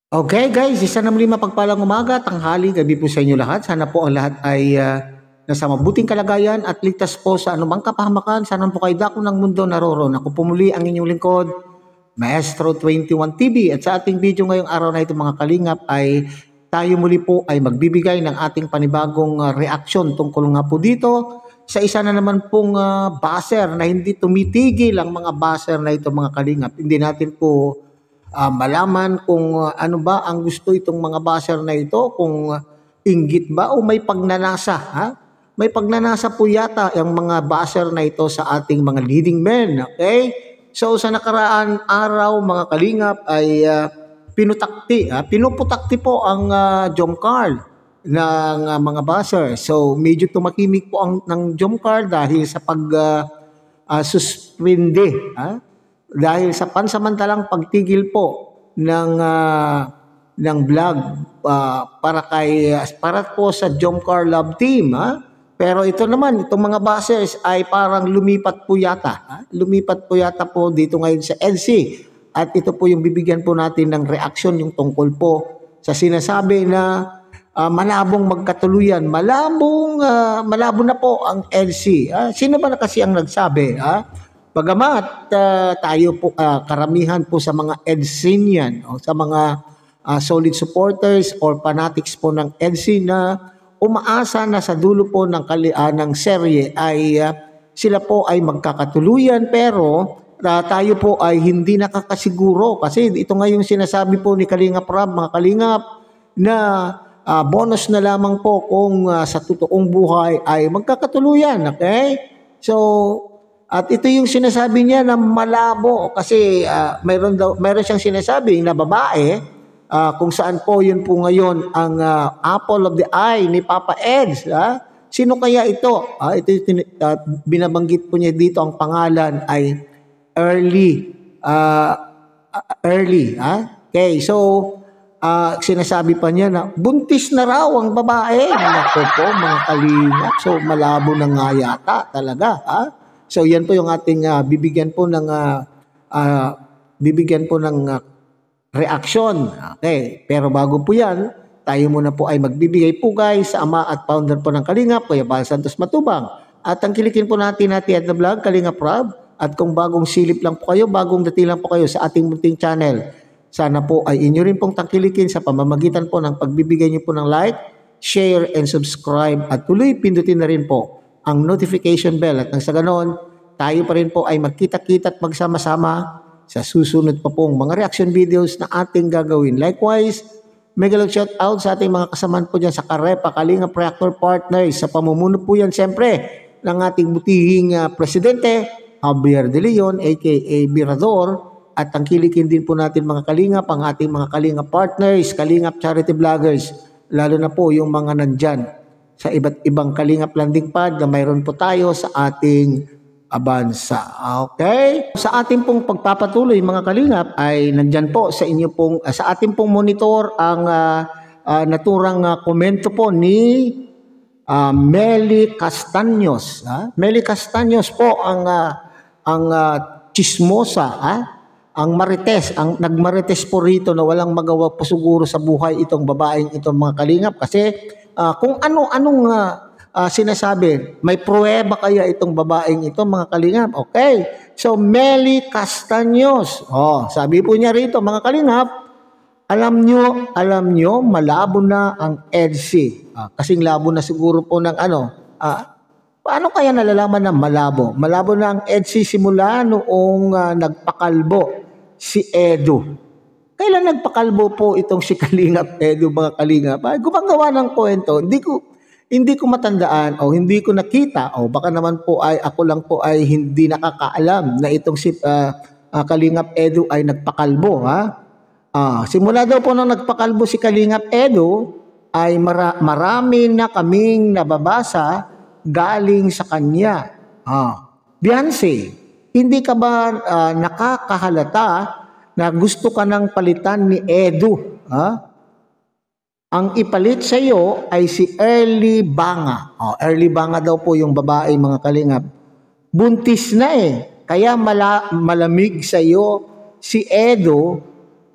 Okay guys, isa na muli mapagpalang umaga, tanghali, gabi po sa inyo lahat. Sana po ang lahat ay nasa mabuting kalagayan at ligtas po sa anumang kapahamakan. Sana po kayo dako ng mundo naroon. Ako po muli ang inyong lingkod, Maestro 21 TV. At sa ating video ngayong araw na ito mga kalingap ay tayo muli po ay magbibigay ng ating panibagong reaksyon tungkol nga po dito sa isa na naman pong buzzer na hindi tumitigil ang mga buzzer na ito mga kalingap. Hindi natin po malaman kung ano ba ang gusto itong mga buzzer na ito, kung inggit ba o may pagnanasa. May pagnanasa po yata ang mga buzzer na ito sa ating mga leading men. Okay? So sa nakaraan araw mga kalingap ay pinuputakti po ang jump card ng mga buzzer. So medyo tumakimik po ang ng jump card dahil sa suspende. Dahil sa pansamantalang pagtigil po ng vlog para po sa Jomcar Love Team. Pero ito naman, itong mga buzzers ay parang lumipat po yata. Lumipat po yata po dito ngayon sa EDC. At ito po yung bibigyan po natin ng reaksyon yung tungkol po sa sinasabi na malabong magkatuluyan. Malabo na po ang EDC. Sino ba na kasi ang nagsabi? Bagamat tayo po karamihan po sa mga EDSinian o sa mga solid supporters or fanatics po ng EDC na umaasa na sa dulo po ng serye ay sila po ay magkakatuluyan, pero tayo po ay hindi nakakasiguro kasi ito nga yung sinasabi po ni Kalingap Rob, mga Kalingap, na bonus na lamang po kung sa totoong buhay ay magkakatuluyan. Okay? So at ito yung sinasabi niya na malabo kasi mayroon siyang sinasabi na babae kung saan po yun po ngayon ang apple of the eye ni Papa Eds. Sino kaya ito? Binabanggit po niya dito, ang pangalan ay Early. Okay, so sinasabi pa niya na buntis na raw ang babae. Nako po mga kalingap. So malabo na nga yata talaga. So yan po yung ating bibigyan po ng reaksyon. Okay, pero bago po yan, tayo muna po ay magbibigay po guys sa ama at founder po ng Kalingap, Kuya Bal Santos Matubang. At tangkilikin po natin at the vlog, Kalingap Rob. At kung bagong silip lang po kayo, bagong dating lang po kayo sa ating munting channel, sana po ay inyo rin pong tangkilikin sa pamamagitan po ng pagbibigay niyo po ng like, share, and subscribe. At tuloy pindutin na rin po ang notification bell at nang sa ganon, tayo pa rin po ay magkita-kita at magsama-sama sa susunod pa pong mga reaction videos na ating gagawin. Likewise, mega shout out sa ating mga kasamaan po dyan sa Karepa, Kalingap Reactor Partners. Sa pamumuno po yan siyempre ng ating butihing presidente, Javier De Leon, aka Birador. At tangkilikin din po natin mga Kalingap, ang ating mga Kalingap Partners, Kalingap Charity Vloggers, lalo na po yung mga nandyan sa iba't ibang Kalingap landing pad na mayroon po tayo sa ating bansa. Okay? Sa ating pong pagpapatuloy mga Kalingap ay nandyan po sa inyo pong sa ating pong monitor ang naturang komento po ni Meli Castaños. Meli Castaños po ang chismosa, ang marites, ang nagmarites po rito na walang magawa po siguro sa buhay itong babaeng itong mga Kalingap kasi kung anong sinasabi, may pruweba kaya itong babaeng ito mga Kalingap. Okay, so Meli Castaños, sabi po niya rito mga Kalingap, alam nyo malabo na ang EDC. Kasing labo na siguro po ng paano kaya nalalaman na malabo? Malabo na ang EDC simula noong nagpakalbo si Edu. Kailan nagpakalbo po itong si Kalingap Edu mga Kalingap? Gumagawa ng kwento, hindi ko matandaan o hindi ko nakita o baka naman po ay ako lang po ay hindi nakakaalam na itong si Kalingap Edu ay nagpakalbo. Simula daw po nung nagpakalbo si Kalingap Edu ay marami na kaming nababasa galing sa kanya. Beyonce, hindi ka ba nakakahalata na gusto ka ng palitan ni Edu? Ang ipalit sa iyo ay si Early Banga. Early Banga daw po yung babae mga Kalingap. Buntis na kaya malamig sa iyo si Edu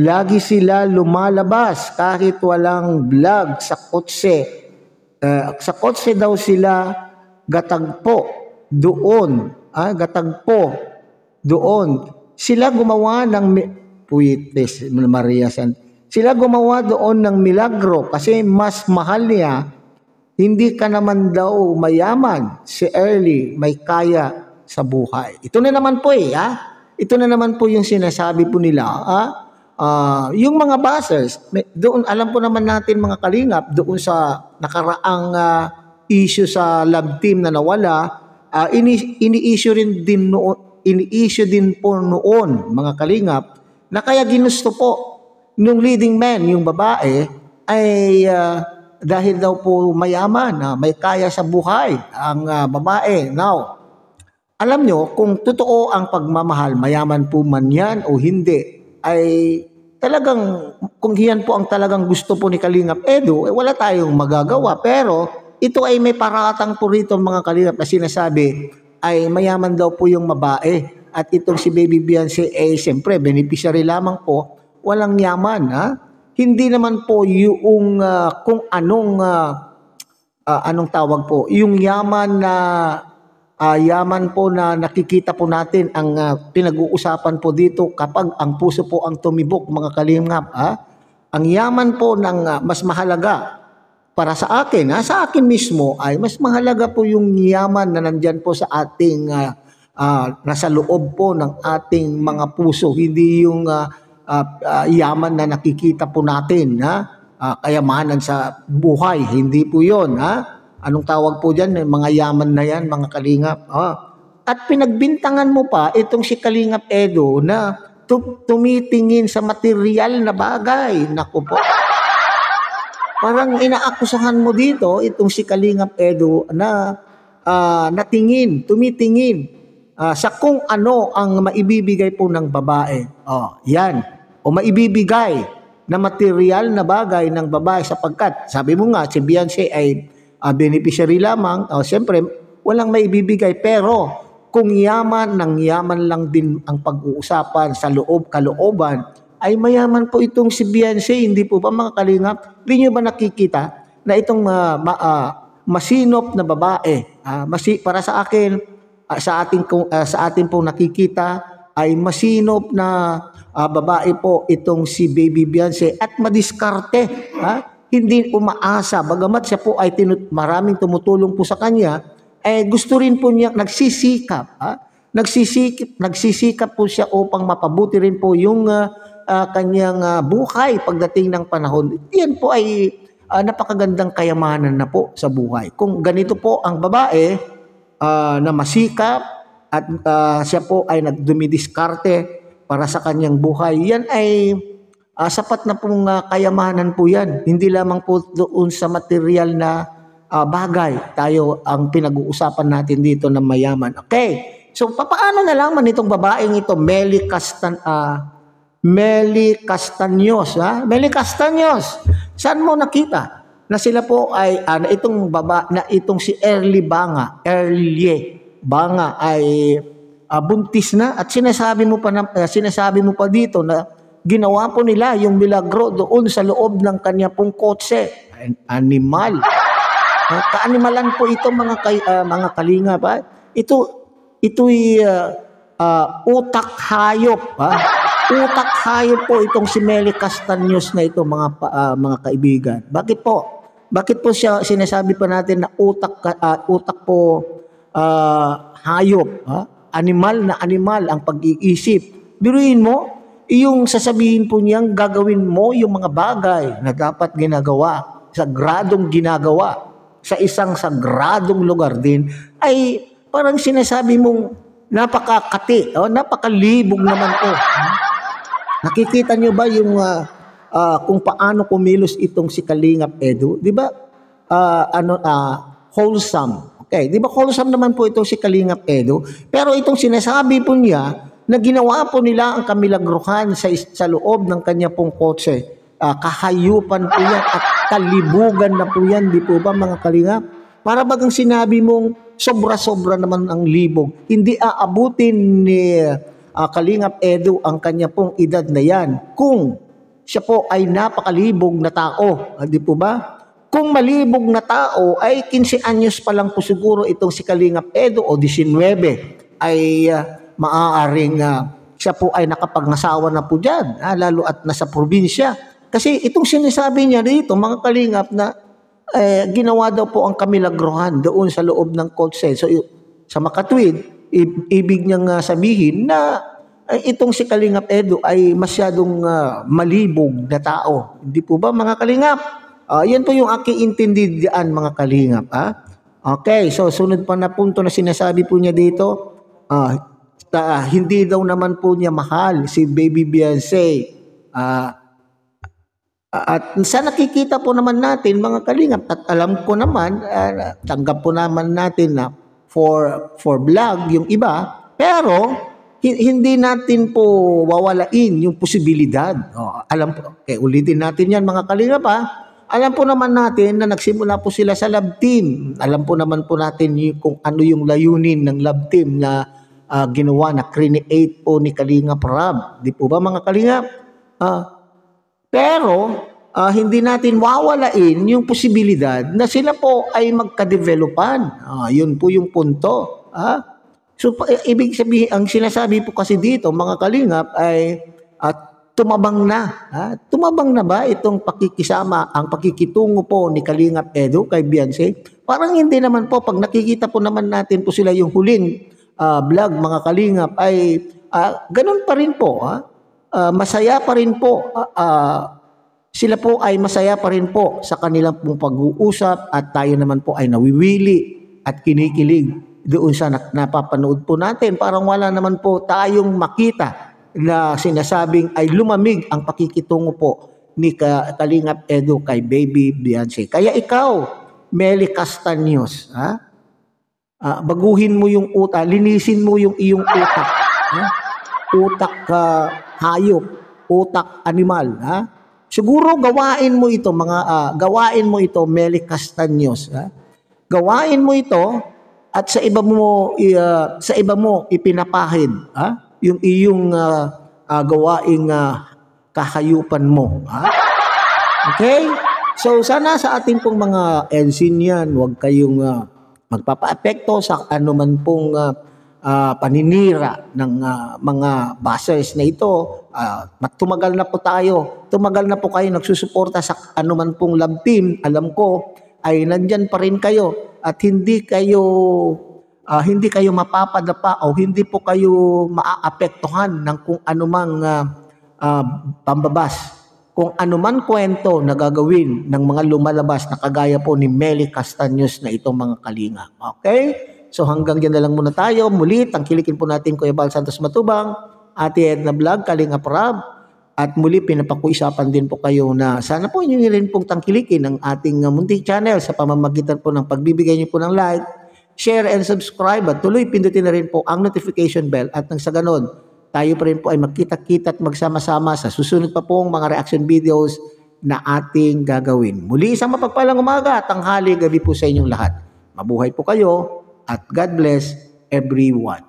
Lagi sila lumalabas kahit walang vlog sa kotse. Sa kotse daw sila gatagpo doon. Gatagpo doon. Sila gumawa ng Puites, Maria San. Sila gumawa doon ng milagro kasi mas mahal niya. Hindi ka naman daw mayaman. Si Early may kaya sa buhay. Ito na naman po Ito na naman po yung sinasabi po nila. Yung mga bashers, doon alam po naman natin mga kalingap, doon sa nakaraang issue sa love team na nawala, ini-issue din po noon mga kalingap, na kaya ginusto po nung leading man, yung babae, ay dahil daw po mayaman, may kaya sa buhay ang babae. Now, alam nyo, kung totoo ang pagmamahal, mayaman po man yan o hindi, ay talagang, kung yan po ang talagang gusto po ni Kalingap Edu, wala tayong magagawa. Pero, ito ay may paratang po rito mga Kalingap na sinasabi, ay mayaman daw po yung babae. At itong si Baby Beyonce, siyempre, beneficiary lamang po, walang yaman, Hindi naman po yung kung anong tawag po, yung yaman po na nakikita po natin ang pinag-uusapan po dito kapag ang puso po ang tumibok mga kalingap. Ang yaman po ng mas mahalaga para sa akin, sa akin mismo ay mas mahalaga po yung yaman na nandyan po sa ating nasa loob po ng ating mga puso, hindi yung yaman na nakikita po natin, kayamanan sa buhay, hindi po yun. Anong tawag po dyan? Mga yaman na yan, mga kalingap. At pinagbintangan mo pa itong si Kalingap Edu na tumitingin sa material na bagay. Naku po. Parang inaakusahan mo dito itong si Kalingap Edu na tumitingin sa kung ano ang maibibigay po ng babae. Yan. O maibibigay na material na bagay ng babae sapagkat, sabi mo nga, si Beyonce ay beneficiary lamang. Siyempre, walang maibibigay. Pero, kung yaman lang din ang pag-uusapan sa kalooban, ay mayaman po itong si Beyonce. Hindi po ba mga kalingap? Hindi nyo ba nakikita na itong masinop na babae, para sa akin, sa atin po nakikita, ay masinop na babae po itong si Baby Beyonce at madiskarte, hindi umaasa, bagamat siya po ay maraming tumutulong po sa kanya, gusto rin po niya, nagsisikap po siya upang mapabuti rin po yung kanyang buhay pagdating ng panahon. Yan po ay napakagandang kayamanan na po sa buhay. Kung ganito po ang babae na masikap at siya po ay nagdumidiskarte para sa kanyang buhay, yan ay sapat na pong kayamanan po yan. Hindi lamang po doon sa material na bagay tayo ang pinag-uusapan natin dito na mayaman. Okay, so paano nalaman itong babaeng ito, Mely Castaños? Mely Castaños, saan mo nakita na sila po ay itong si Early Banga ay buntis na at sinasabi mo pa dito na ginawa po nila yung milagro doon sa loob ng kanya pong kotse. Animal. Kaanimalan po ito mga kalingap. Ito'y utak hayop. Utak hayop po itong si Mely Castaños na ito mga kaibigan. Bakit po? Bakit po siya sinasabi pa natin na utak po hayop? Animal na animal ang pag-iisip. Biruin mo, yung sasabihin po niyang gagawin mo yung mga bagay na dapat ginagawa, sagradong ginagawa sa isang sagradong lugar din, ay parang sinasabi mong napakakati, napakalibog naman po. Nakikita niyo ba yung kung paano kumilos itong si Kalingap Edu? Di ba wholesome? Okay, di ba wholesome naman po itong si Kalingap Edu? Pero itong sinasabi po niya na ginawa po nila ang kamilagruhan sa loob ng kanya pong kotse. Kahayupan po yan at kalibugan na po yan, di po ba mga kalingap? Para bagang sinabi mong sobra-sobra naman ang libog. Hindi aabutin ni Kalingap Edu ang kanya pong edad na yan kung siya po ay napakalibog na tao. Di po ba? Kung malibog na tao ay 15 anyos pa lang po siguro itong si Kalingap Edo o 19 ay maaaring siya po ay nakapagnasawa na po dyan, lalo at nasa probinsya. Kasi itong sinasabi niya dito, mga Kalingap, na ginawa daw po ang kamilagrohan doon sa loob ng court cell. So sa makatwid, ibig niyang sabihin na itong si Kalingap Edo ay masyadong malibog na tao. Hindi po ba, mga Kalingap? Yan po yung aking intindihan, mga Kalingap. Okay, so sunod pa na punto na sinasabi po niya dito, hindi daw naman po niya mahal si Baby Beyonce. At sa nakikita po naman natin, mga Kalingap, at alam ko naman, tanggap po naman natin na for vlog yung iba, pero hindi natin po wawalain yung posibilidad. Alam po, ulitin natin yan, mga Kalingap. Alam po naman natin na nagsimula po sila sa love team. Alam po naman po natin kung ano yung layunin ng love team na ginawa, na create po ni Kalingap Rab. Di po ba, mga Kalingap? Pero hindi natin wawalain yung posibilidad na sila po ay magka-developan. Yun po yung punto. So, ibig sabihin, ang sinasabi po kasi dito, mga Kalingap, ay tumabang na. Tumabang na ba itong pakikisama, ang pakikitungo po ni Kalingap Edo kay Beyonce? Parang hindi naman po. Pag nakikita po naman natin po sila yung huling vlog, mga Kalingap, ay ganun pa rin po. Masaya pa rin po. Sila po ay masaya pa rin po sa kanilang pong pag-uusap, at tayo naman po ay nawiwili at kinikilig doon sa napapanood po natin. Parang wala naman po tayong makita na sinasabing ay lumamig ang pakikitungo po ni Kalingap Edo kay Baby Beyonce. Kaya ikaw, Meli Castaños, baguhin mo yung utak, linisin mo yung iyong utak. Utak hayop, utak animal. Siguro gawain mo ito, gawain mo ito, Meli Castaños. Gawain mo ito at sa iba mo ipinapahid. Yung iyong gawaing kahayupan mo. Okay? So, sana sa ating pong mga Elsinian, huwag kayong magpapa-apekto sa anuman pong paninira ng mga bashers na ito. Tumagal na po tayo. Tumagal na po kayo nagsusuporta sa anuman pong love team. Alam ko ay nandyan pa rin kayo at hindi kayo mapapadapa o hindi po kayo maaapektuhan ng kung anumang pambabas. Kung anuman kwento na gagawin ng mga lumalabas na kagaya po ni Meli Castaños na itong mga Kalingap. Okay? So hanggang dyan na lang muna tayo. Muli, tangkilikin po natin Kuya Bal Santos Matubang, Ate Edna Vlog, Kalingap Rab. At muli, pinapakuisapan din po kayo na sana po inyo rin pong tangkilikin ang ating munting channel sa pamamagitan po ng pagbibigay niyo po ng like, share and subscribe, at tuloy pindutin na rin po ang notification bell, at nang sa ganon, tayo pa rin po ay magkita-kita at magsama-sama sa susunod pa pong mga reaction videos na ating gagawin. Muli, isang mapagpalang umaga, tanghali, gabi po sa inyong lahat. Mabuhay po kayo at God bless everyone.